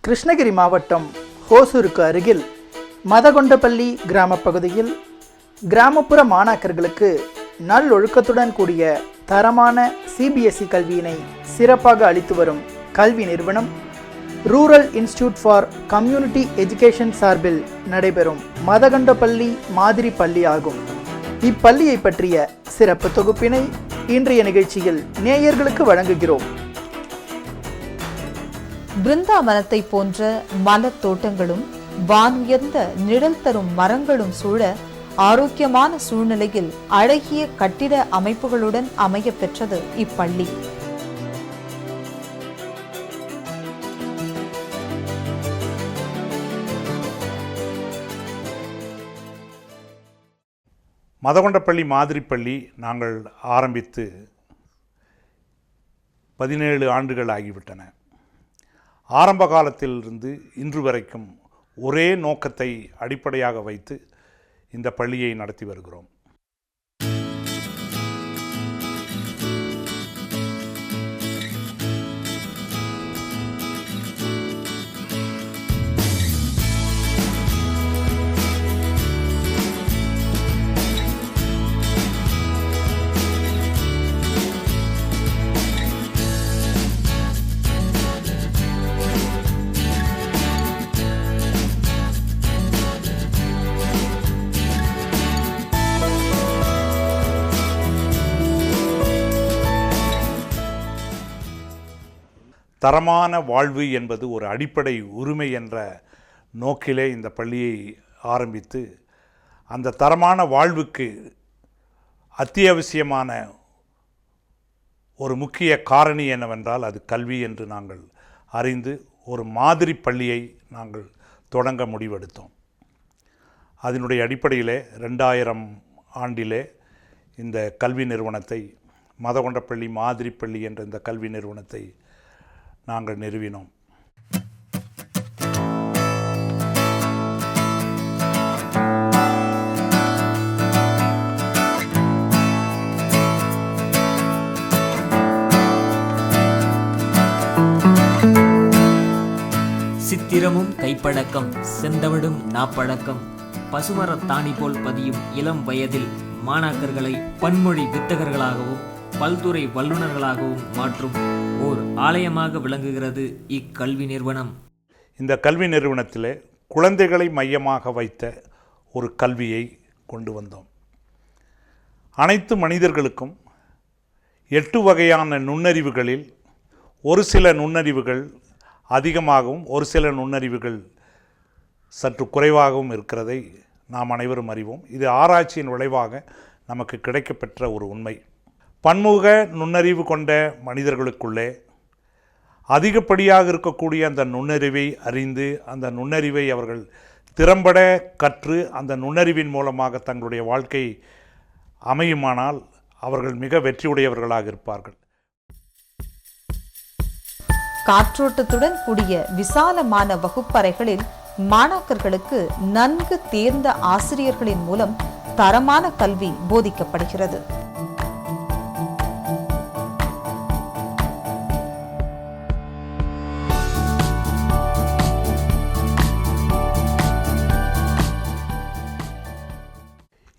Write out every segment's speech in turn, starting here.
கிருஷ்ணகிரி மாவட்டம் ஹோசூருக்கு அருகில் மதகொண்டப்பள்ளி கிராம பகுதியில் கிராமப்புற மாணாக்கர்களுக்கு நல்லொழுக்கத்துடன் கூடிய தரமான சிபிஎஸ்இ கல்வியினை சிறப்பாக அளித்து வரும் கல்வி நிறுவனம் rural institute for community education சார்பில் நடைபெறும் மதகொண்டப்பள்ளி மாதிரி பள்ளி ஆகும். இப்பள்ளியை பற்றிய சிறப்பு தொகுப்பினை இன்றைய நிகழ்ச்சியில் நேயர்களுக்கு வழங்குகிறோம். பிருந்தாவனத்தை போன்ற மலர் தோட்டங்களும் வானுயர்ந்த நிழல் தரும் மரங்களும் சூழ ஆரோக்கியமான சூழ்நிலையில் அழகிய கட்டிட அமைப்புகளுடன் அமைய பெற்றது இப்பள்ளி. மதகொண்டப்பள்ளி மாதிரி பள்ளி நாங்கள் ஆரம்பித்து 17 ஆண்டுகள் ஆகிவிட்டன. ஆரம்ப காலத்திலிருந்து இன்று வரைக்கும் ஒரே நோக்கத்தை அடிப்படையாக வைத்து இந்த பள்ளியை நடத்தி வருகிறோம். தரமான வாழ்வு என்பது ஒரு அடிப்படை உரிமை என்ற நோக்கிலே இந்த பள்ளியை ஆரம்பித்து அந்த தரமான வாழ்வுக்கு அத்தியாவசியமான ஒரு முக்கிய காரணி என்னவென்றால் அது கல்வி என்று நாங்கள் அறிந்து ஒரு மாதிரி பள்ளியை நாங்கள் தொடங்க முடிவெடுத்தோம். அதனுடைய அடிப்படையிலே 2000 ஆண்டிலே இந்த கல்வி நிறுவனத்தை மதகொண்டப்பள்ளி மாதிரி பள்ளி என்ற இந்த கல்வி நிறுவனத்தை நாங்கள் நிறுவினோம். சித்திரமும் கைப்பழக்கம் செந்தமிழும் நாப்பழக்கம் பசுமரத்தாணி போல் பதியும் இளம் வயதில் மாணாக்கர்களை பன்மொழி வித்தகர்களாகவும் பல்துறை வல்லுநர்களாகவும் மாற்றும் ஓர் ஆலயமாக விளங்குகிறது இக்கல்வி நிறுவனம். இந்த கல்வி நிறுவனத்திலே குழந்தைகளை மையமாக வைத்த ஒரு கல்வியை கொண்டு வந்தோம். அனைத்து மனிதர்களுக்கும் 8 வகையான நுண்ணறிவுகளில் ஒரு சில நுண்ணறிவுகள் அதிகமாகவும் ஒரு சில நுண்ணறிவுகள் சற்று குறைவாகவும் இருக்கிறதை நாம் அனைவரும் அறிவோம். இது ஆராய்ச்சியின் விளைவாக நமக்கு கிடைக்கப்பெற்ற ஒரு உண்மை. பன்முக நுண்ணறிவு கொண்ட மனிதர்களுக்குள்ளே அதிகப்படியாக இருக்கக்கூடிய அந்த நுண்ணறிவை அறிந்து அந்த நுண்ணறிவை அவர்கள் திறம்பட கற்று அந்த நுண்ணறிவின் மூலமாக தங்களுடைய வாழ்க்கை அமையுமானால் அவர்கள் மிக வெற்றியுடையவர்களாக இருப்பார்கள். காற்றோட்டத்துடன் கூடிய விசாலமான வகுப்பறைகளில் மாணாக்கர்களுக்கு நன்கு தேர்ந்த ஆசிரியர்களின் மூலம் தரமான கல்வி போதிக்கப்படுகிறது.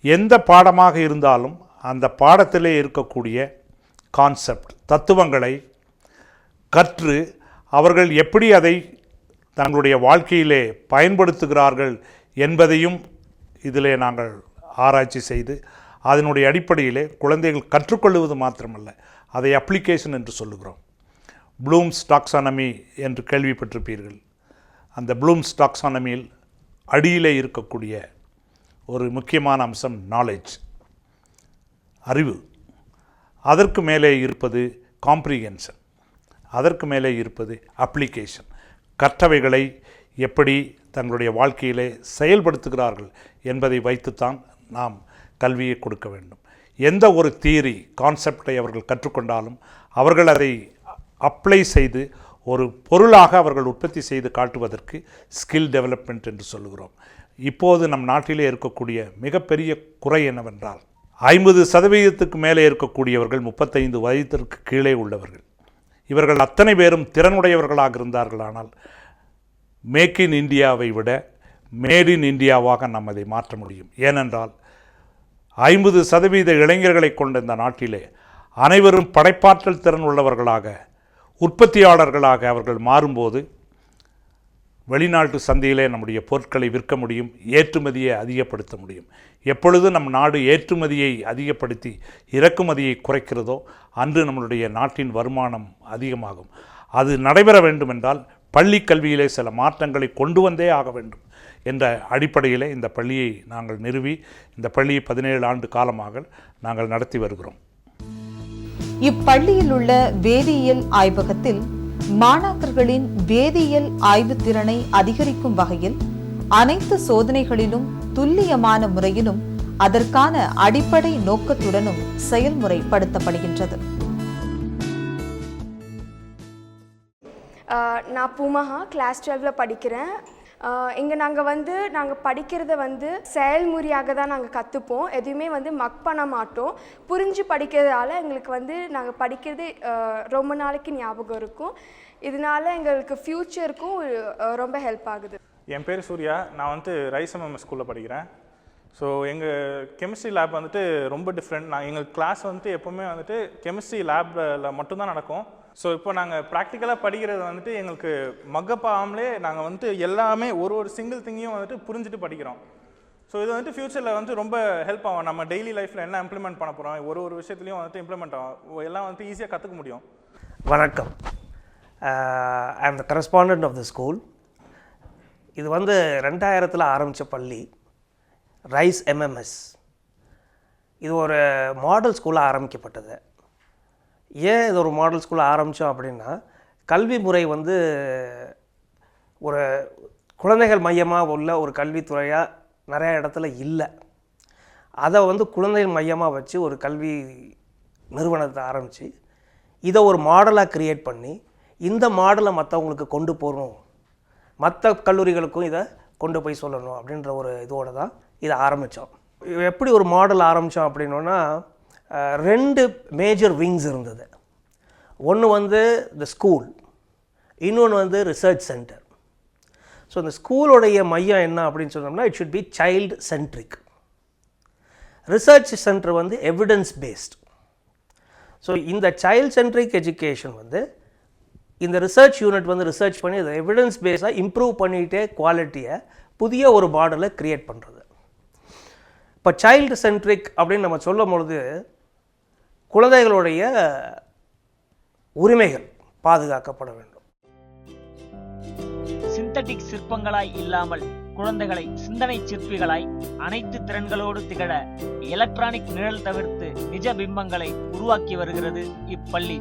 எந்த பாடமாக இருந்தாலும் அந்த பாடத்திலே இருக்கக்கூடிய கான்செப்ட் தத்துவங்களை கற்று அவர்கள் எப்படி அதை தங்களுடைய வாழ்க்கையிலே பயன்படுத்துகிறார்கள் என்பதையும் இதிலே நாங்கள் ஆராய்ச்சி செய்து அதனுடைய அடிப்படையிலே குழந்தைகள் கற்றுக்கொள்வது மாத்திரமல்ல, அதை அப்ளிகேஷன் என்று சொல்லுகிறோம். ப்ளூம்ஸ் டாக்ஸானமி என்று கேள்விப்பட்டிருப்பீர்கள். அந்த ப்ளூம்ஸ் டாக்ஸானமியில் அடியிலே இருக்கக்கூடிய ஒரு முக்கியமான அம்சம் நாலேஜ், அறிவு. அதற்கு மேலே இருப்பது காம்ப்ரிஹென்ஷன், அதற்கு மேலே இருப்பது அப்ளிகேஷன். கற்றவைகளை எப்படி தங்களுடைய வாழ்க்கையிலே செயல்படுத்துகிறார்கள் என்பதை வைத்துத்தான் நாம் கல்வியை கொடுக்க வேண்டும். எந்த ஒரு தியரி கான்செப்டை அவர்கள் கற்றுக்கொண்டாலும் அவர்கள் அதை அப்ளை செய்து ஒரு பொருளாக அவர்கள் உற்பத்தி செய்து காட்டுவதற்கு ஸ்கில் டெவலப்மெண்ட் என்று சொல்லுகிறோம். இப்போது நம் நாட்டிலே இருக்கக்கூடிய மிகப்பெரிய குறை என்னவென்றால் 50% மேலே இருக்கக்கூடியவர்கள் 35 வயதிற்கு கீழே உள்ளவர்கள். இவர்கள் அத்தனை பேரும் திறனுடையவர்களாக இருந்தார்களானால் மேக் இன் இந்தியாவை விட மேட் இன் இந்தியாவாக நாம் அதை மாற்ற முடியும். ஏனென்றால் 50% இளைஞர்களை கொண்ட இந்த நாட்டிலே அனைவரும் படைப்பாற்றல் திறன் உள்ளவர்களாக, உற்பத்தியாளர்களாக அவர்கள் மாறும்போது வெளிநாட்டு சந்தையிலே நம்முடைய பொருட்களை விற்க முடியும், ஏற்றுமதியை அதிகப்படுத்த முடியும். எப்பொழுது நம் நாடு ஏற்றுமதியை அதிகப்படுத்தி இறக்குமதியை குறைக்கிறதோ அன்று நம்மளுடைய நாட்டின் வருமானம் அதிகமாகும். அது நடைபெற வேண்டுமென்றால் பள்ளி கல்வியிலே சில மாற்றங்களை கொண்டு வந்தே ஆக வேண்டும் என்ற அடிப்படையிலே இந்த பள்ளியை நாங்கள் நிறுவி இந்த பள்ளியை 17 ஆண்டு காலமாக நாங்கள் நடத்தி வருகிறோம். இப்பள்ளியில் உள்ள வேதியியல் ஆய்வகத்தில் மாணாக்கர்களின் வேதியியல் ஆய்வு திறனை அதிகரிக்கும் வகையில் அனைத்து சோதனைகளிலும் துல்லியமான முறையிலும் அதற்கான அடிப்படை நோக்கத்துடனும் செயல்முறைப்படுத்தப்படுகின்றது. நான் பூமஹா கிளாஸ் 12 படிக்கிறேன். இங்கே நாங்கள் படிக்கிறத செயல்முறையாக தான் நாங்கள் கற்றுப்போம். எதுவுமே மக் பண்ண மாட்டோம். புரிஞ்சு படிக்கிறதால எங்களுக்கு நாங்கள் படிக்கிறது ரொம்ப நாளைக்கு ஞாபகம் இருக்கும். இதனால எங்களுக்கு ஃப்யூச்சருக்கும் ரொம்ப ஹெல்ப் ஆகுது. என் பேர் சூர்யா. நான் ரைஸ் எம்எம்எஸ் ஸ்கூலில் படிக்கிறேன். ஸோ எங்கள் கெமிஸ்ட்ரி லேப் ரொம்ப டிஃப்ரெண்ட். எங்கள் கிளாஸ் எப்போவுமே கெமிஸ்ட்ரி லேபில் மட்டும்தான் நடக்கும். ஸோ இப்போ நாங்கள் ப்ராக்டிக்கலாக படிக்கிறது எங்களுக்கு மக்கப் ஆகாமலே நாங்கள் எல்லாமே ஒரு சிங்கிள் திங்கையும் புரிஞ்சுட்டு படிக்கிறோம். ஸோ இது ஃப்யூச்சரில் ரொம்ப ஹெல்ப் ஆகும். நம்ம டெய்லி லைஃப்பில் என்ன இம்ப்ளிமெண்ட் பண்ண போகிறோம், ஒரு விஷயத்துலையும் இம்ப்ளிமெண்ட் ஆகும். எல்லாம் ஈஸியாக கற்றுக்க முடியும். வணக்கம். ஐ ஆம் த கரஸ்பாண்டன்ட் ஆஃப் த ஸ்கூல். இது 2000 ஆரம்பித்த பள்ளி ரைஸ் எம்எம்எஸ். இது ஒரு மாடல் ஸ்கூலாக ஆரம்பிக்கப்பட்டது. ஏன் இது ஒரு மாடல் ஸ்கூலில் ஆரம்பித்தோம் அப்படின்னா, கல்வி முறை ஒரு குழந்தைகள் மையமாக உள்ள ஒரு கல்வித்துறையாக நிறைய இடத்துல இல்லை. அதை குழந்தைகள் மையமாக வச்சு ஒரு கல்வி நிறுவனத்தை ஆரம்பித்து இதை ஒரு மாடலாக க்ரியேட் பண்ணி இந்த மாடலை மற்றவங்களுக்கு கொண்டு போகணும், மற்ற கல்லூரிகளுக்கும் இதை கொண்டு போய் சொல்லணும் அப்படின்ற ஒரு இதோடு தான் இதை ஆரம்பித்தோம். எப்படி ஒரு மாடல் ஆரம்பித்தோம் அப்படின்னா, 2 மேஜர் விங்ஸ் இருந்தது. ஒன்று த ஸ்கூல், இன்னொன்று ரிசர்ச் சென்டர். ஸோ இந்த ஸ்கூலோடைய மையம் என்ன அப்படின்னு சொன்னோம்னா, it should be child centric. Research centre evidence based. So இந்த சைல்டு சென்ட்ரிக் எஜுகேஷன் இந்த ரிசர்ச் யூனிட் ரிசர்ச் பண்ணி அதை எவிடன்ஸ் பேஸாக இம்ப்ரூவ் பண்ணிகிட்டே குவாலிட்டியை புதிய ஒரு மாடலை க்ரியேட் பண்ணுறது. இப்போ சைல்டு சென்ட்ரிக் அப்படின்னு நம்ம சொல்லும் பொழுது குழந்தைகளுடைய உரிமைகள் பாதுகாக்கப்பட வேண்டும். சிந்தட்டிக் சிற்பங்களாய் இல்லாமல் குழந்தைகளை சிந்தனை சிற்பிகளாய் அனைத்து திறன்களோடு திகழ எலக்ட்ரானிக் நிழல் தவிர்த்து நிஜ பிம்பங்களை உருவாக்கி வருகிறது இப்பள்ளி.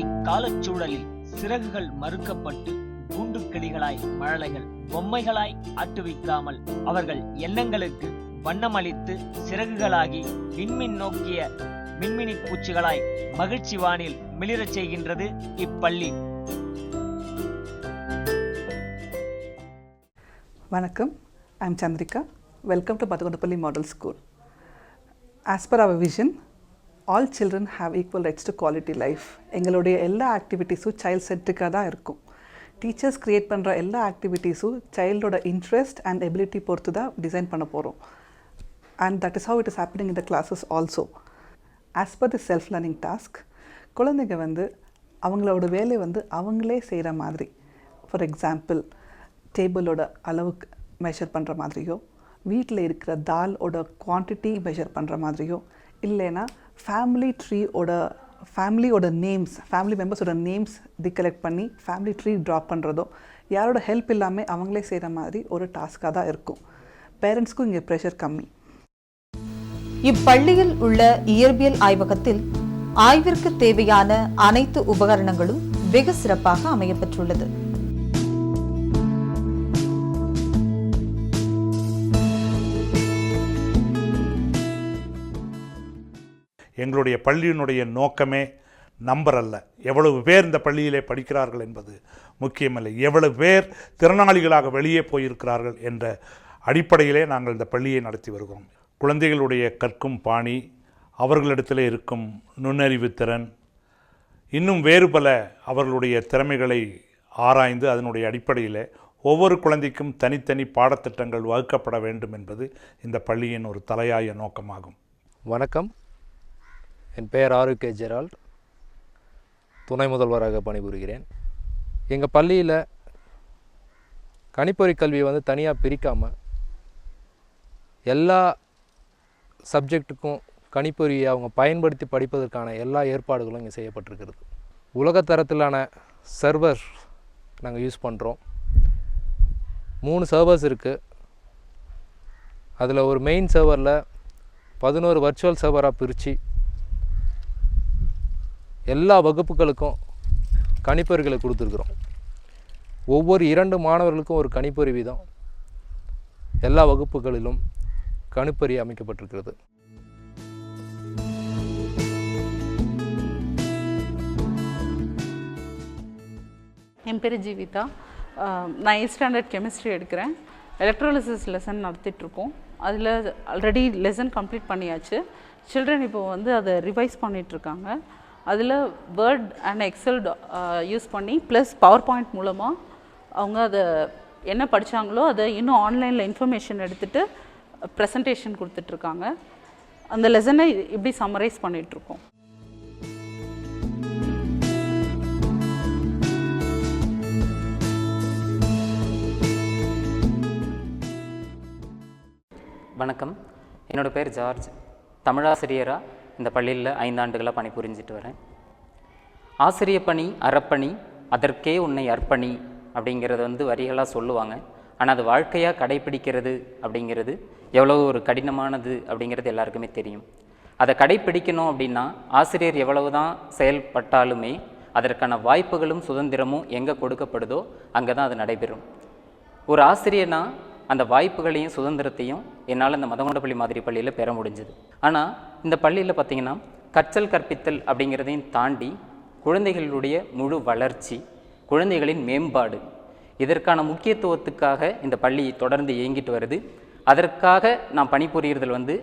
இக்காலச்சூழலில் சிறகுகள் மறுக்கப்பட்டு கூண்டு கிளிகளாய் மழலைகள் பொம்மைகளாய் ஆட்டுவிக்காமல் அவர்கள் எண்ணங்களுக்கு வண்ணமளித்து சிறகுகளாகி விண்மின் நோக்கிய மின்மினி பூச்சிகளாய் மகிழ்ச்சி வானில் மிளிரச் செய்கின்றது இப்பள்ளி. Vanakkam, I am Chandrika. Welcome to Madhugondapalli Model School. As per our vision, all children have equal rights to quality life. எங்களுடைய எல்லா ஆக்டிவிட்டீஸும் சைல்ட் சென்ட்ரிக்காக தான் இருக்கும். டீச்சர்ஸ் க்ரியேட் பண்ணுற எல்லா ஆக்டிவிட்டீஸும் சைல்டோட இன்ட்ரெஸ்ட் அண்ட் எபிலிட்டி பொறுத்து தான் டிசைன் பண்ண போகிறோம். And that is how it is happening in the classes also. As per the self learning task, குழந்தைங்க அவங்களோட வேலை அவங்களே செய்கிற மாதிரி. ஃபார் எக்ஸாம்பிள், டேபிளோட அளவுக்கு மெஷர் பண்ணுற மாதிரியோ, வீட்டில் இருக்கிற தாலோட குவான்டிட்டி மெஷர் பண்ணுற மாதிரியோ, இல்லைன்னா ஃபேமிலியோட நேம்ஸ், ஃபேமிலி மெம்பர்ஸோட நேம்ஸ் கலெக்ட் பண்ணி ஃபேமிலி ட்ரீ ட்ரா பண்ணுறதோ யாரோட ஹெல்ப் இல்லாமல் அவங்களே செய்கிற மாதிரி ஒரு டாஸ்காக தான் இருக்கும். பேரண்ட்ஸ்க்கும் இங்கே ப்ரெஷர் கம்மி. இப்பள்ளியில் உள்ள இயற்பியல் ஆய்வகத்தில் ஆய்விற்கு தேவையான அனைத்து உபகரணங்களும் வெகு சிறப்பாக அமையப்பெற்றுள்ளது. எங்களுடைய பள்ளியினுடைய நோக்கமே நம்பர் அல்ல, எவ்வளவு பேர் இந்த பள்ளியிலே படிக்கிறார்கள் என்பது முக்கியமல்ல, எவ்வளவு பேர் திறனாளிகளாக வெளியே போயிருக்கிறார்கள் என்ற அடிப்படையிலே நாங்கள் இந்த பள்ளியை நடத்தி வருகிறோம். குழந்தைகளுடைய கற்கும் பாணி, அவர்களிடத்தில் இருக்கும் நுண்ணறிவு திறன், இன்னும் வேறு பல அவர்களுடைய திறமைகளை ஆராய்ந்து அதனுடைய அடிப்படையில் ஒவ்வொரு குழந்தைக்கும் தனித்தனி பாடத்திட்டங்கள் வகுக்கப்பட வேண்டும் என்பது இந்த பள்ளியின் ஒரு தலையாய நோக்கமாகும். வணக்கம், என் பெயர் ஆரோக்கிய ஜெரால்ட், துணை முதல்வராக பணிபுரிகிறேன். எங்கள் பள்ளியில் கணிப்பொறி கல்வியை வந்து தனியாக பிரிக்காமல் எல்லா சப்ஜெக்ட்டுக்கும் கணிப்பொறியை அவங்க பயன்படுத்தி படிப்பதற்கான எல்லா ஏற்பாடுகளும் இங்கே செய்யப்பட்டிருக்கிறது. உலகத்தரத்திலான சர்வர் நாங்கள் யூஸ் பண்ணுறோம். 3 சர்வர்ஸ் இருக்குது. அதில் ஒரு மெயின் சர்வரில் 11 வர்ச்சுவல் சர்வராக பிரித்து எல்லா வகுப்புகளுக்கும் கணிப்பொறிகளை கொடுத்துருக்குறோம். ஒவ்வொரு 2 மாணவர்களுக்கும் ஒரு கணிப்பொறி வீதம் எல்லா வகுப்புகளிலும் கணிப்பொறி அமைக்கப்பட்டிருக்கிறது. என் பேர் ஜீவிதா. நான் 8th ஸ்டாண்டர்ட் கெமிஸ்ட்ரி எடுக்கிறேன். எலக்ட்ரோலிசிஸ் லெசன் நடத்திட்டுருக்கோம். அதில் ஆல்ரெடி லெசன் கம்ப்ளீட் பண்ணியாச்சு. சில்ட்ரன் இப்போ வந்து அதை ரிவைஸ் பண்ணிகிட்ருக்காங்க. அதில் வேர்ட் அண்ட் எக்ஸல் யூஸ் பண்ணி ப்ளஸ் பவர் பாயிண்ட் மூலமாக அவங்க அதை என்ன படித்தாங்களோ அதை இன்னும் ஆன்லைனில் இன்ஃபர்மேஷன் எடுத்துகிட்டு ப்ரெசன்டேஷன் கொடுத்துட்ருக்காங்க. அந்த லெசனை இப்படி சம்மரைஸ் பண்ணிகிட்ருக்கோம். வணக்கம், என்னோடய பேர் ஜார்ஜ். தமிழாசிரியராக இந்த பள்ளியில் 5 ஆண்டுகளாக பணிபுரிஞ்சிட்டு வரேன். ஆசிரிய பணி அறப்பணி, அதற்கே உன்னை அர்ப்பணி அப்படிங்கிறத வந்து வரிகளாக சொல்லுவாங்க. ஆனால் அது வாழ்க்கையாக கடைப்பிடிக்கிறது அப்படிங்கிறது எவ்வளோ ஒரு கடினமானது அப்படிங்கிறது எல்லாருக்குமே தெரியும். அதை கடைப்பிடிக்கணும் அப்படின்னா ஆசிரியர் எவ்வளவு தான் செயல்பட்டாலுமே அதற்கான வாய்ப்புகளும் சுதந்திரமும் எங்கே கொடுக்கப்படுதோ அங்கே தான் அது நடைபெறும். ஒரு ஆசிரியர்னா அந்த வாய்ப்புகளையும் சுதந்திரத்தையும் என்னால் இந்த மதகொண்டப்பள்ளி மாதிரி பள்ளியில் பெற முடிஞ்சுது. ஆனால் இந்த பள்ளியில் பார்த்திங்கன்னா கற்றல் கற்பித்தல் அப்படிங்கிறதையும் தாண்டி குழந்தைகளுடைய முழு வளர்ச்சி, குழந்தைகளின் மேம்பாடு, இதற்கான முக்கியத்துவத்துக்காக இந்த பள்ளி தொடர்ந்து இயங்கிட்டு வருது. அதற்காக நான் பணிபுரிகிறதில் வந்து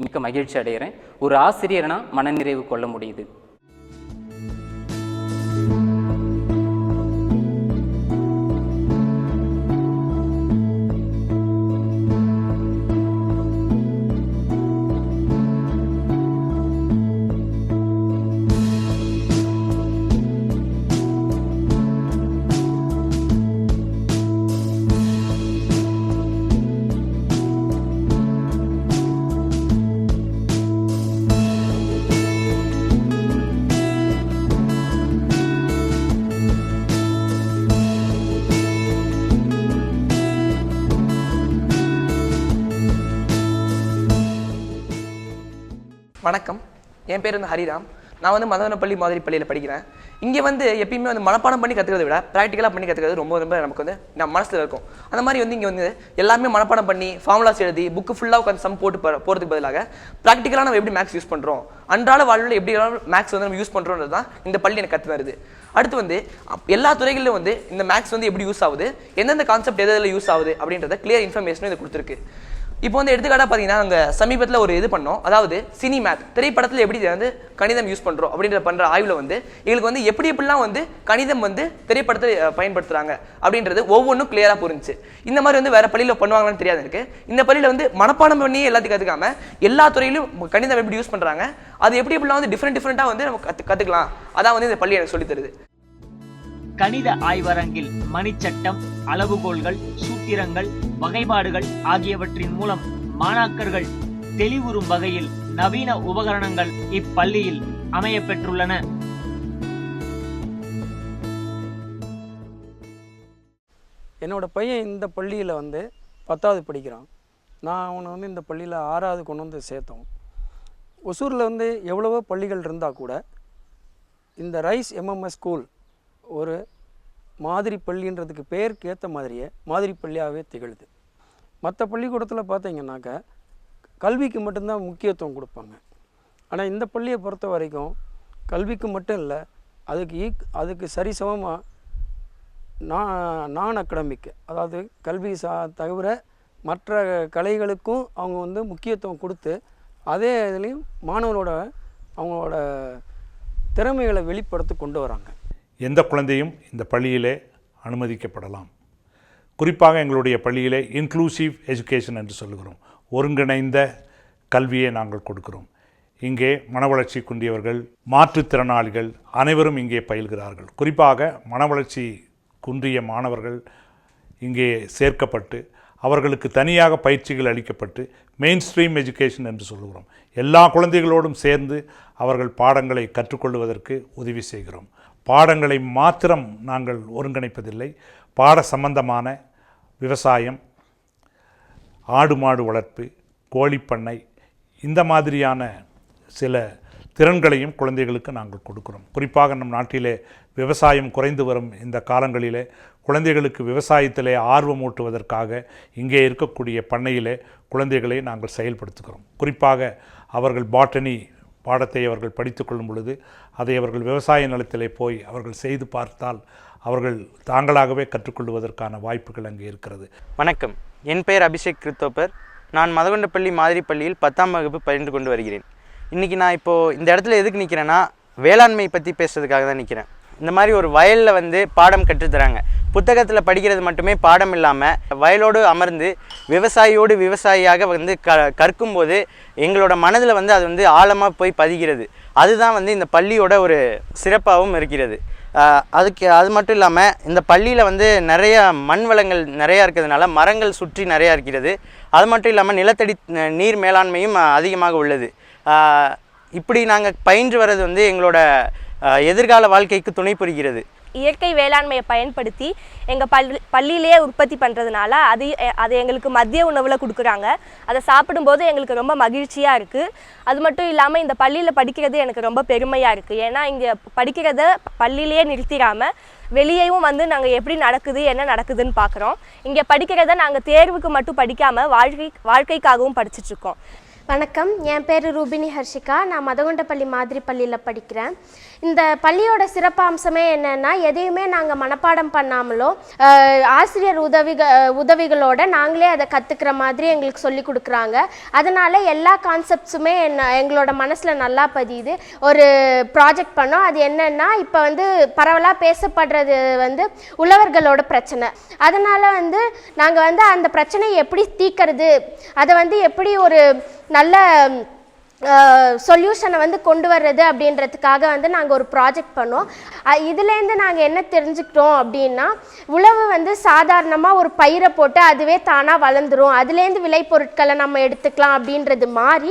மிக்க மகிழ்ச்சி அடைகிறேன். ஒரு ஆசிரியர்னா மனநிறைவு கொள்ள முடியுது. வணக்கம், என் பேர் வந்து ஹரிராம். நான் வந்து மதகொண்டப்பள்ளி மாதிரி பள்ளியில் படிக்கிறேன். இங்கே வந்து எப்பயுமே வந்து மனப்பாடம் பண்ணி கற்றுக்கிறத விட ப்ராக்டிக்கலாக பண்ணி கற்றுக்கிறது ரொம்ப ரொம்ப நமக்கு வந்து நம்ம மனசில் இருக்கும். அந்த மாதிரி வந்து இங்கே வந்து எல்லாமே மனப்பாடம் பண்ணி ஃபார்முலாஸ் எழுதி புக்கு ஃபுல்லாக உட்காந்து சம் போட்டு போகிறதுக்கு பதிலாக ப்ராக்டிக்கலாக நம்ம எப்படி மேக்ஸ் யூஸ் பண்ணுறோம், அன்றாட வாழ்வில் எப்படி மேக்ஸ் வந்து நம்ம யூஸ் பண்ணுறோன்றது தான் இந்த பள்ளி எனக்கு கற்று வருது. அடுத்து வந்து எல்லா துறைகளிலும் வந்து இந்த மேக்ஸ் வந்து எப்படி யூஸ் ஆகுது, எந்தெந்த கான்செப்ட் எதில் யூஸ் ஆகுது அப்படின்றத கிளியர் இன்ஃபர்மேஷனும் இது கொடுத்துருக்கு. இப்போ வந்து எடுத்துக்காட்டாக பார்த்தீங்கன்னா நாங்கள் சமீபத்தில் ஒரு இது பண்ணோம். அதாவது சினி மேத், திரைப்படத்தில் எப்படி வந்து கணிதம் யூஸ் பண்ணுறோம் அப்படின்ற பண்ணுற ஆய்வில் வந்து எங்களுக்கு வந்து எப்படிலாம் வந்து கணிதம் வந்து திரைப்படத்தில் பயன்படுத்துகிறாங்க அப்படின்றது ஒவ்வொன்றும் கிளியராக புரிஞ்சுச்சு. இந்த மாதிரி வந்து வேறு பள்ளியில் பண்ணுவாங்கன்னு தெரியாது எனக்கு. இந்த பள்ளியில் வந்து மனப்பாடம் பண்ணி எல்லாத்தையும் கற்றுக்காம எல்லா துறையிலும் கணிதம் எப்படி யூஸ் பண்ணுறாங்க, அது எப்படிலாம் வந்து டிஃப்ரெண்ட்டாக வந்து நம்ம கற்றுக்கலாம். அதான் வந்து இந்த பள்ளி எனக்கு சொல்லித் தருது. கணித ஆய்வரங்கில் மணிச்சட்டம், அளவுகோல்கள், சூத்திரங்கள், வகைப்பாடுகள் ஆகியவற்றின் மூலம் மாணாக்கர்கள் தெளிவுறும் வகையில் நவீன உபகரணங்கள் இப்பள்ளியில் அமையப்பெற்றுள்ளன. என்னோட பையன் இந்த பள்ளியில் வந்து 10வது படிக்கிறான். நான் அவனை வந்து இந்த பள்ளியில் 6வது கொண்டு வந்து சேர்த்தோம். ஒசூரில் வந்து எவ்வளவோ பள்ளிகள் இருந்தால் கூட இந்த ரைஸ் எம்எம்எஸ் ஸ்கூல் ஒரு மாதிரி பள்ளின்றதுக்கு பேருக்கு ஏற்ற மாதிரியே மாதிரி பள்ளியாகவே திகழுது. மற்ற பள்ளிக்கூடத்தில் பார்த்தீங்கன்னாக்கா கல்விக்கு மட்டும்தான் முக்கியத்துவம் கொடுப்பாங்க. ஆனால் இந்த பள்ளியை பொறுத்த வரைக்கும் கல்விக்கு மட்டும் இல்லை, அதுக்கு சரிசமமாக நான் அகடமிக், அதாவது கல்வி தவிர மற்ற கலைகளுக்கும் அவங்க வந்து முக்கியத்துவம் கொடுத்து அதே இதுலேயும் மாணவர்களோட அவங்களோட திறமைகளை வெளிப்படுத்தி கொண்டு வராங்க. எந்த குழந்தையும் இந்த பள்ளியிலே அனுமதிக்கப்படலாம். குறிப்பாக எங்களுடைய பள்ளியிலே இன்க்ளூசிவ் எஜுகேஷன் என்று சொல்லுகிறோம். ஒருங்கிணைந்த கல்வியை நாங்கள் கொடுக்கிறோம். இங்கே மனவளர்ச்சி குன்றியவர்கள், மாற்றுத்திறனாளிகள் அனைவரும் இங்கே பயில்கிறார்கள். குறிப்பாக மனவளர்ச்சி குன்றிய மாணவர்கள் இங்கே சேர்க்கப்பட்டு அவர்களுக்கு தனியாக பயிற்சிகள் அளிக்கப்பட்டு மெயின் ஸ்ட்ரீம் எஜுகேஷன் என்று சொல்லுகிறோம். எல்லா குழந்தைகளோடும் சேர்ந்து அவர்கள் பாடங்களை கற்றுக்கொள்வதற்கு உதவி செய்கிறோம். பாடங்களை மாத்திரம் நாங்கள் ஒருங்கிணைப்பதில்லை. பாட சம்பந்தமான விவசாயம், ஆடு மாடு வளர்ப்பு, கோழிப்பண்ணை, இந்த மாதிரியான சில திறன்களையும் குழந்தைகளுக்கு நாங்கள் கொடுக்கிறோம். குறிப்பாக நம் நாட்டிலே விவசாயம் குறைந்து வரும் இந்த காலங்களிலே குழந்தைகளுக்கு விவசாயத்திலே ஆர்வமூட்டுவதற்காக இங்கே இருக்கக்கூடிய பண்ணையிலே குழந்தைகளை நாங்கள் செயல்படுத்துகிறோம். குறிப்பாக அவர்கள் பாட்டனி பாடத்தை அவர்கள் படித்து கொள்ளும் பொழுது அதை அவர்கள் விவசாய நிலத்திலே போய் அவர்கள் செய்து பார்த்தால் அவர்கள் தாங்களாகவே கற்றுக்கொள்வதற்கான வாய்ப்புகள் அங்கே இருக்கிறது. வணக்கம், என் பெயர் அபிஷேக் கிறித்தோப்பர். நான் மதகுண்டப்பள்ளி மாதிரி பள்ளியில் 10ஆம் வகுப்பு பயின்று கொண்டு வருகிறேன். இன்றைக்கி நான் இப்போது இந்த இடத்துல எதுக்கு நிற்கிறேன்னா, வேளாண்மை பற்றி பேசுறதுக்காக தான் நிற்கிறேன். இந்த மாதிரி ஒரு வயலில் வந்து பாடம் கற்றுத்தராங்க. புத்தகத்தில் படிக்கிறது மட்டுமே பாடம் இல்லாமல் வயலோடு அமர்ந்து விவசாயியோடு விவசாயியாக வந்து கற்கும்போது எங்களோட மனதில் வந்து அது வந்து ஆழமாக போய் பதிகிறது. அதுதான் வந்து இந்த பள்ளியோட ஒரு சிறப்பாகவும் இருக்கிறது. அது மட்டும் இல்லாமல் இந்த பள்ளியில் வந்து நிறைய மண் வளங்கள் நிறையா இருக்கிறதுனால மரங்கள் சுற்றி நிறையா இருக்கிறது. அது மட்டும் இல்லாமல் நிலத்தடி நீர் மேலாண்மையும் அதிகமாக உள்ளது. இப்படி நாங்கள் பயின்று வர்றது வந்து எங்களோட எதிர்கால வாழ்க்கைக்கு துணை புரிகிறது. இயற்கை வேளாண்மையை பயன்படுத்தி எங்கள் பள்ளியிலேயே உற்பத்தி பண்ணுறதுனால அது எங்களுக்கு மதிய உணவில் கொடுக்குறாங்க. அதை சாப்பிடும்போது எங்களுக்கு ரொம்ப மகிழ்ச்சியாக இருக்குது. அது மட்டும் இல்லாமல் இந்த பள்ளியில் படிக்கிறது எனக்கு ரொம்ப பெருமையாக இருக்குது. ஏன்னா இங்கே படிக்கிறத பள்ளியிலேயே நிறுத்திடாமல் வெளியேவும் வந்து நாங்கள் எப்படி நடக்குது என்ன நடக்குதுன்னு பார்க்குறோம். இங்கே படிக்கிறத நாங்கள் தேர்வுக்கு மட்டும் படிக்காமல் வாழ்க்கைக்காகவும் படிச்சுட்ருக்கோம். வணக்கம், என் பேர் ரூபினி ஹர்ஷிகா. நான் மதகுண்டப்பள்ளி மாதிரி பள்ளியில் படிக்கிறேன். இந்த பள்ளியோட சிறப்பு அம்சமே என்னென்னா, எதையுமே நாங்கள் மனப்பாடம் பண்ணாமலோ ஆசிரியர் உதவிகளோட நாங்களே அதை கற்றுக்கிற மாதிரி எங்களுக்கு சொல்லி கொடுக்குறாங்க. அதனால் எல்லா கான்செப்ட்ஸுமே எங்களோட மனசில் நல்லா பதியுது. ஒரு ப்ராஜெக்ட் பண்ணோம். அது என்னென்னா, இப்போ வந்து பரவலாக பேசப்படுறது வந்து உழவர்களோட பிரச்சனை. அதனால் வந்து நாங்கள் வந்து அந்த பிரச்சனையை எப்படி தீர்க்கறது, அதை வந்து எப்படி ஒரு நல்ல சொல்யூஷனை வந்து கொண்டு வர்றது அப்படின்றதுக்காக வந்து நாங்கள் ஒரு ப்ராஜெக்ட் பண்ணோம். இதுலேருந்து நாங்கள் என்ன தெரிஞ்சுக்கிட்டோம் அப்படின்னா, உழவு வந்து சாதாரணமாக ஒரு பயிரை போட்டு அதுவே தானாக வளர்ந்துடும், அதுலேருந்து விளைபொருட்களை நம்ம எடுத்துக்கலாம் அப்படின்றது மாதிரி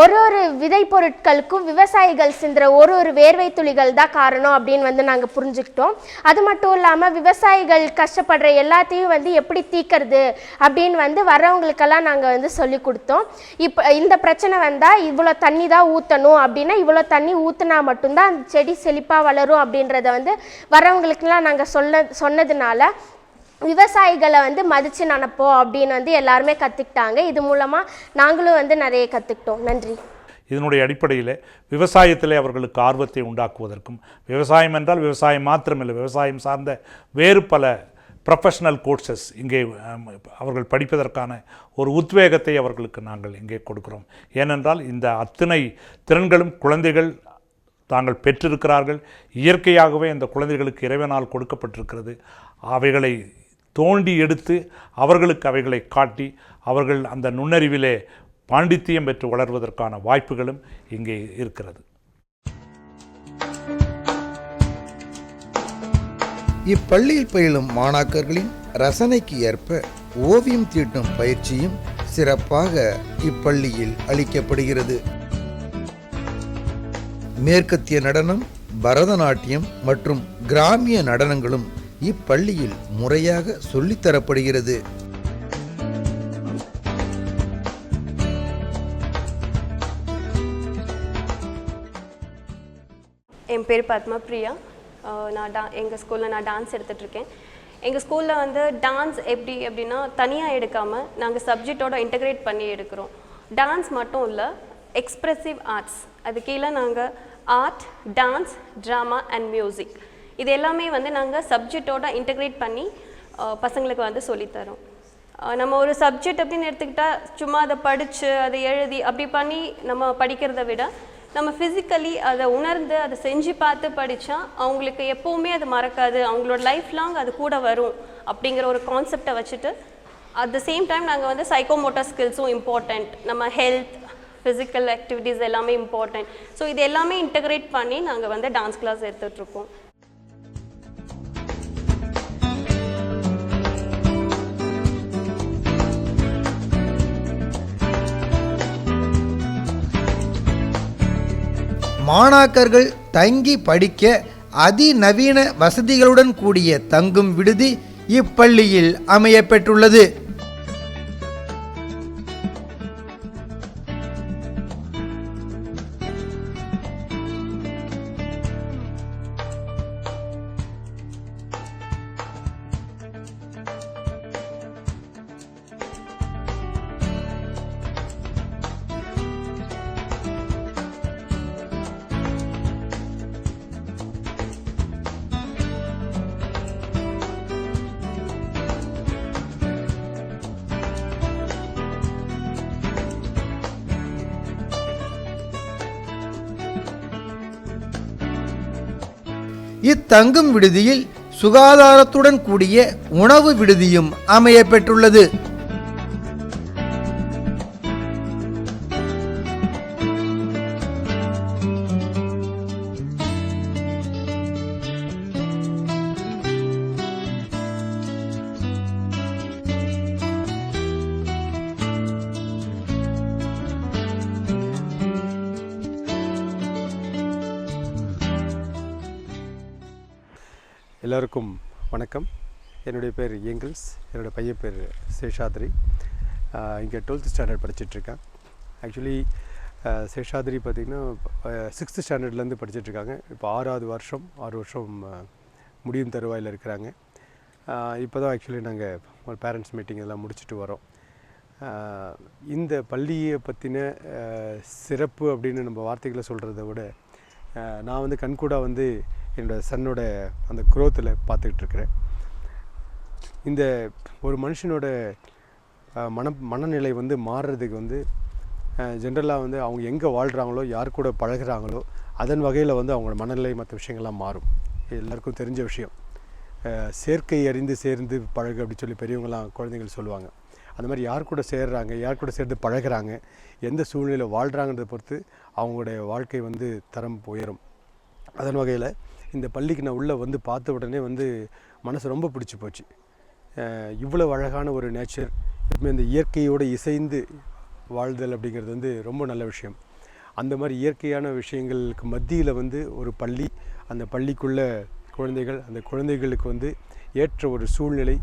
ஒரு விதை பொருட்களுக்கும் விவசாயிகள் சிந்துற ஒரு வேர்வை துளிகள் தான் காரணம் அப்படின்னு வந்து நாங்கள் புரிஞ்சுக்கிட்டோம். அது மட்டும் இல்லாமல் விவசாயிகள் கஷ்டப்படுற எல்லாத்தையும் வந்து எப்படி தீர்க்கறது அப்படின்னு வந்து வர்றவங்களுக்கெல்லாம் நாங்கள் வந்து சொல்லி கொடுத்தோம். இப்போ இந்த பிரச்சனை வந்தால் இவ்வளோ தண்ணி தான் ஊற்றணும் அப்படின்னா இவ்வளோ தண்ணி ஊற்றினா மட்டும்தான் அந்த செடி செழிப்பாக வளரும் அப்படின்றத வந்து வரவங்களுக்கெல்லாம் நாங்கள் சொன்னதுனால விவசாயிகளை வந்து மதித்து நினைப்போம் அப்படின்னு வந்து எல்லாருமே கற்றுக்கிட்டாங்க. இது மூலமாக நாங்களும் வந்து நிறைய கற்றுக்கிட்டோம். நன்றி. இதனுடைய அடிப்படையில் விவசாயத்திலே அவர்களுக்கு ஆர்வத்தை உண்டாக்குவதற்கும், விவசாயம் என்றால் விவசாயம் மாத்திரமில்லை, விவசாயம் சார்ந்த வேறு பல ப்ரொஃபஷனல் கோர்சஸ் இங்கே அவர்கள் படிப்பதற்கான ஒரு உத்வேகத்தை அவர்களுக்கு நாங்கள் இங்கே கொடுக்கிறோம். ஏனென்றால் இந்த அத்தனை திறன்களும் குழந்தைகள் தாங்கள் பெற்றிருக்கிறார்கள். இயற்கையாகவே இந்த குழந்தைகளுக்கு இறைவனால் கொடுக்கப்பட்டிருக்கிறது. அவைகளை தோண்டி எடுத்து அவர்களுக்கு அவைகளை காட்டி அவர்கள் அந்த நுண்ணறிவிலே பாண்டித்தியம் பெற்று வளர்வதற்கான வாய்ப்புகளும் இங்கே இருக்கிறது. இப்பள்ளியில் பயிலும் மாணாக்கர்களின் ரசனைக்கு ஏற்ப ஓவியம் தீட்டும் பயிற்சியும் சிறப்பாக இப்பள்ளியில் அளிக்கப்படுகிறது. மேற்கத்திய நடனம், பரதநாட்டியம் மற்றும் கிராமிய நடனங்களும் இப்பள்ளியில் முறையாக சொல்லித்தரப்படுகிறது. என் பேர் பத்மா பிரியா. எங்கள் ஸ்கூலில் நான் டான்ஸ் எடுத்துகிட்ருக்கேன். எங்கள் ஸ்கூலில் வந்து டான்ஸ் எப்படின்னா தனியாக எடுக்காமல் நாங்கள் சப்ஜெக்டோட இன்டகிரேட் பண்ணி எடுக்கிறோம். டான்ஸ் மட்டும் இல்லை, எக்ஸ்ப்ரெசிவ் ஆர்ட்ஸ், அது கீழே நாங்கள் art, dance, drama and music இது எல்லாமே வந்து நாங்கள் சப்ஜெக்டோட இன்டகிரேட் பண்ணி பசங்களுக்கு வந்து சொல்லித்தரோம். நம்ம ஒரு சப்ஜெக்ட் அப்படின்னு எடுத்துக்கிட்டால் சும்மா அதை படித்து அதை எழுதி அப்படி பண்ணி நம்ம படிக்கிறத விட நம்ம ஃபிசிக்கலி அதை உணர்ந்து அதை செஞ்சு பார்த்து படித்தா அவங்களுக்கு எப்போவுமே அது மறக்காது, அவங்களோட லைஃப் லாங் அது கூட வரும் அப்படிங்கிற ஒரு கான்செப்டை வச்சுட்டு அட் த சேம் டைம் நாங்கள் வந்து சைக்கோமோட்டர் ஸ்கில்ஸும் இம்பார்ட்டண்ட், நம்ம ஹெல்த் ஃபிசிக்கல் ஆக்டிவிட்டீஸ் எல்லாமே இம்பார்ட்டண்ட். ஸோ இது எல்லாமே இன்டகிரேட் பண்ணி நாங்கள் வந்து டான்ஸ் கிளாஸ் எடுத்துகிட்ருக்கோம். மாணாக்கர்கள் தங்கி படிக்க அதிநவீன வசதிகளுடன் கூடிய தங்கும் விடுதி இப்பள்ளியில் அமையப்பெற்றுள்ளது. இத்தங்கும் விடுதியில் சுகாதாரத்துடன் கூடிய உணவு விடுதியும் அமையப்பெற்றுள்ளது. எல்லோருக்கும் வணக்கம். என்னுடைய பேர் ஏங்கிள்ஸ், என்னோடய பையன் பேர் சேஷாத்ரி. இங்கே 12th ஸ்டாண்டர்ட் படிச்சிட்ருக்கேன். ஆக்சுவலி சேஷாத்ரி பார்த்திங்கன்னா 6th ஸ்டாண்டர்ட்லேருந்து படிச்சிட்ருக்காங்க. இப்போ 6வது வருஷம் 6 வருஷம் முடியும் தருவாயில் இருக்கிறாங்க. இப்போ தான் ஆக்சுவலி நாங்கள் ஒரு பேரண்ட்ஸ் மீட்டிங் எல்லாம் முடிச்சுட்டு வரோம். இந்த பள்ளியை பற்றின சிறப்பு அப்படின்னு நம்ம வார்த்தைகளை சொல்கிறத விட நான் வந்து கண்கூடாக வந்து என்னோடய சன்னோட அந்த குரோத்தில் பார்த்துக்கிட்டுருக்கிறேன். இந்த ஒரு மனுஷனோட மனநிலை வந்து மாறுறதுக்கு வந்து ஜென்ரலாக வந்து அவங்க எங்கே வாழ்கிறாங்களோ, யார் கூட பழகிறாங்களோ, அதன் வகையில் வந்து அவங்களோட மனநிலை மற்ற விஷயங்கள்லாம் மாறும். எல்லாருக்கும் தெரிஞ்ச விஷயம். சேர்க்கை அறிந்து சேர்ந்து பழகு அப்படின்னு சொல்லி பெரியவங்களாம் குழந்தைகள் சொல்லுவாங்க. அந்த மாதிரி யார் கூட சேர்றாங்க, யார் கூட சேர்ந்து பழகிறாங்க, எந்த சூழ்நிலையில் வாழ்கிறாங்கிறத பொறுத்து அவங்களுடைய வாழ்க்கை வந்து தரம் உயரும். அதன் வகையில் இந்த பள்ளிக்கு நான் உள்ளே வந்து பார்த்த உடனே வந்து மனசு ரொம்ப பிடிச்சி போச்சு. இவ்வளோ அழகான ஒரு நேச்சர், எப்பவுமே இந்த இயற்கையோடு இசைந்து வாழ்தல் அப்படிங்கிறது வந்து ரொம்ப நல்ல விஷயம். அந்த மாதிரி இயற்கையான விஷயங்களுக்கு மத்தியில் வந்து ஒரு பள்ளி, அந்த பள்ளிக்குள்ள குழந்தைகள், அந்த குழந்தைகளுக்கு வந்து ஏற்ற ஒரு சூழ்நிலை,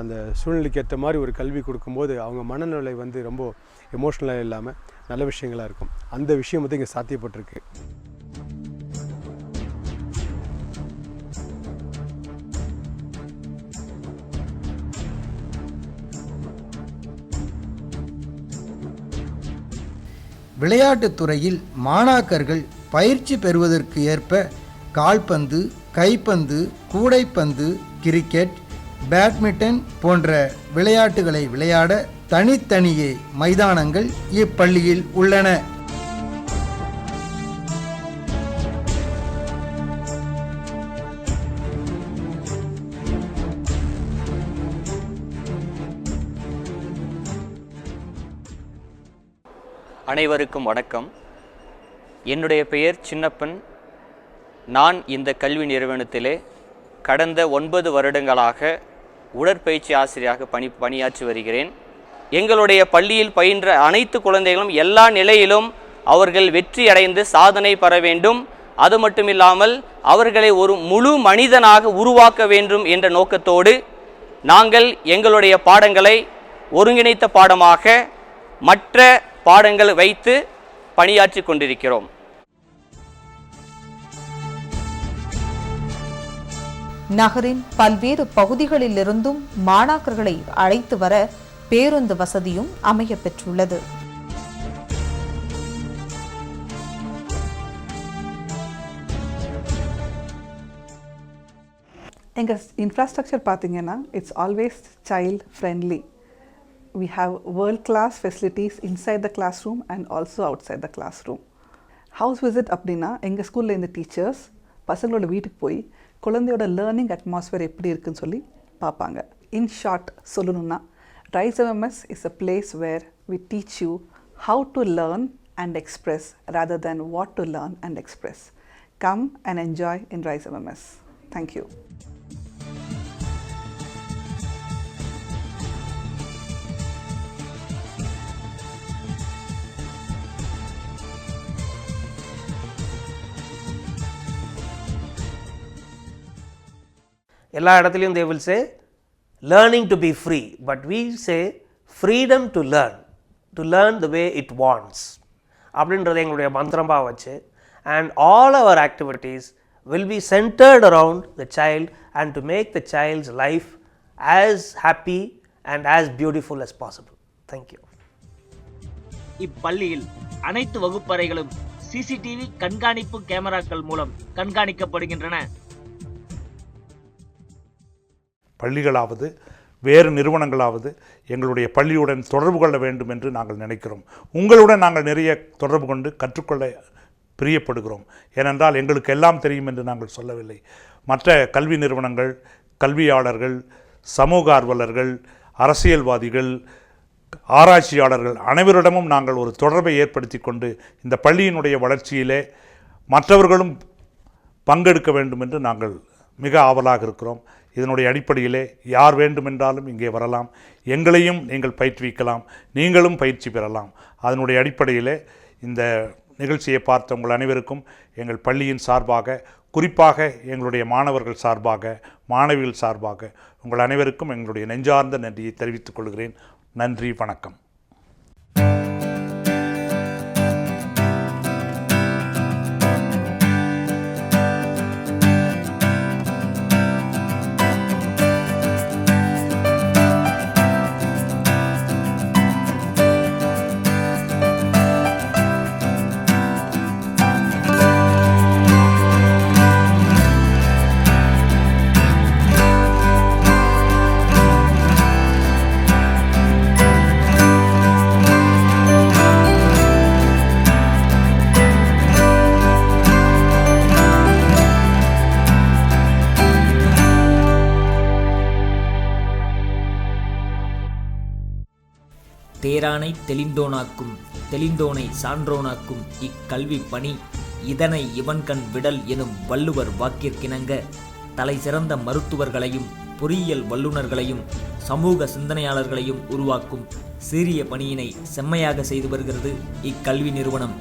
அந்த சூழ்நிலைக்கு ஏற்ற மாதிரி ஒரு கல்வி கொடுக்கும்போது அவங்க மனநிலை வந்து ரொம்ப எமோஷ்னலாக இல்லாமல் நல்ல விஷயங்களாக இருக்கும். அந்த விஷயம் வந்து இங்கே சாத்தியப்பட்டிருக்கு. விளையாட்டுத் துறையில் மாணாக்கர்கள் பயிற்சி பெறுவதற்கு ஏற்ப கால்பந்து, கைப்பந்து, கூடைப்பந்து, கிரிக்கெட், பேட்மிண்டன் போன்ற விளையாட்டுகளை விளையாட தனித்தனியே மைதானங்கள் இப்பள்ளியில் உள்ளன. அனைவருக்கும் வணக்கம். என்னுடைய பெயர் சின்னப்பன். நான் இந்த கல்வி நிறுவனத்திலே கடந்த 9 வருடங்களாக உடற்பயிற்சி ஆசிரியராக பணியாற்றி வருகிறேன். எங்களுடைய பள்ளியில் பயின்ற அனைத்து குழந்தைகளும் எல்லா நிலையிலும் அவர்கள் வெற்றி அடைந்து சாதனை பெற வேண்டும். அது மட்டுமில்லாமல் அவர்களை ஒரு முழு மனிதனாக உருவாக்க வேண்டும் என்ற நோக்கத்தோடு நாங்கள் எங்களுடைய பாடங்களை ஒருங்கிணைத்த பாடமாக மற்ற பாடங்கள் வைத்து பணியாற்றி கொண்டிருக்கிறோம். நகரின் பல்வேறு பகுதிகளிலிருந்தும் மாணாக்கர்களை அழைத்து வர பேருந்து வசதியும் அமைய பெற்றுள்ளது. எங்கள் இன்ஃப்ராஸ்ட்ரக்சர் பார்த்தீங்கன்னா it's always child friendly. We have world-class facilities inside the classroom and also outside the classroom. House visit அப்படின்னா எங்கள் ஸ்கூலில் இந்த டீச்சர்ஸ் பசங்களோட வீட்டுக்கு போய் குழந்தையோட லேர்னிங் அட்மாஸ்பியர் எப்படி இருக்குன்னு சொல்லி பார்ப்பாங்க. இன் ஷார்ட் சொல்லணும்னா Rise MMS is a place where we teach you how to learn and express rather than what to learn and express. Come and enjoy in Rise MMS. Thank you. எல்லா இடத்துலையும் they will say learning to be free, but we say freedom to learn the way it wants அப்படின்றத எங்களுடைய மந்திரமாக வச்சு, and all our activities will be centered around the child and to make the child's life as happy and as beautiful as possible. Thank you. இப்பள்ளியில் அனைத்து வகுப்பறைகளும் CCTV கண்காணிப்பு கேமராக்கள் மூலம் கண்காணிக்கப்படுகின்றன. பள்ளிகளாவது வேறு நிறுவனங்களாவது எங்களுடைய பள்ளியுடன் தொடர்பு கொள்ள வேண்டும் என்று நாங்கள் நினைக்கிறோம். உங்களுடன் நாங்கள் நிறைய தொடர்பு கொண்டு கற்றுக்கொள்ள பிரியப்படுகிறோம். ஏனென்றால் எங்களுக்கு எல்லாம் தெரியும் என்று நாங்கள் சொல்லவில்லை. மற்ற கல்வி நிறுவனங்கள், கல்வியாளர்கள், சமூக ஆர்வலர்கள், அரசியல்வாதிகள், ஆராய்ச்சியாளர்கள் அனைவரிடமும் நாங்கள் ஒரு தொடர்பை ஏற்படுத்தி கொண்டு இந்த பள்ளியினுடைய வளர்ச்சியிலே மற்றவர்களும் பங்கெடுக்க வேண்டும் என்று நாங்கள் மிக ஆவலாக இருக்கிறோம். இதனுடைய அடிப்படையிலே யார் வேண்டுமென்றாலும் இங்கே வரலாம், எங்களையும் நீங்கள் பயிற்றுவிக்கலாம், நீங்களும் பயிற்சி பெறலாம். அதனுடைய அடிப்படையிலே இந்த நிகழ்ச்சியை பார்த்த உங்கள் அனைவருக்கும் எங்கள் பள்ளியின் சார்பாக, குறிப்பாக எங்களுடைய மாணவர்கள் சார்பாக, மாணவிகள் சார்பாக உங்கள் அனைவருக்கும் எங்களுடைய நெஞ்சார்ந்த நன்றியை தெரிவித்துக் கொள்கிறேன். நன்றி, வணக்கம். தேரானை தெளிந்தோனாக்கும் தெளிந்தோனை சான்றோனாக்கும் இக்கல்வி பணி இதனை இவன்கண் விடல் எனும் வள்ளுவர் வாக்கிற்கிணங்க தலை சிறந்த மருத்துவர்களையும் பொறியியல் வல்லுநர்களையும் சமூக சிந்தனையாளர்களையும் உருவாக்கும் சீரிய பணியினை செம்மையாக செய்து வருகிறது இக்கல்வி நிறுவனம்.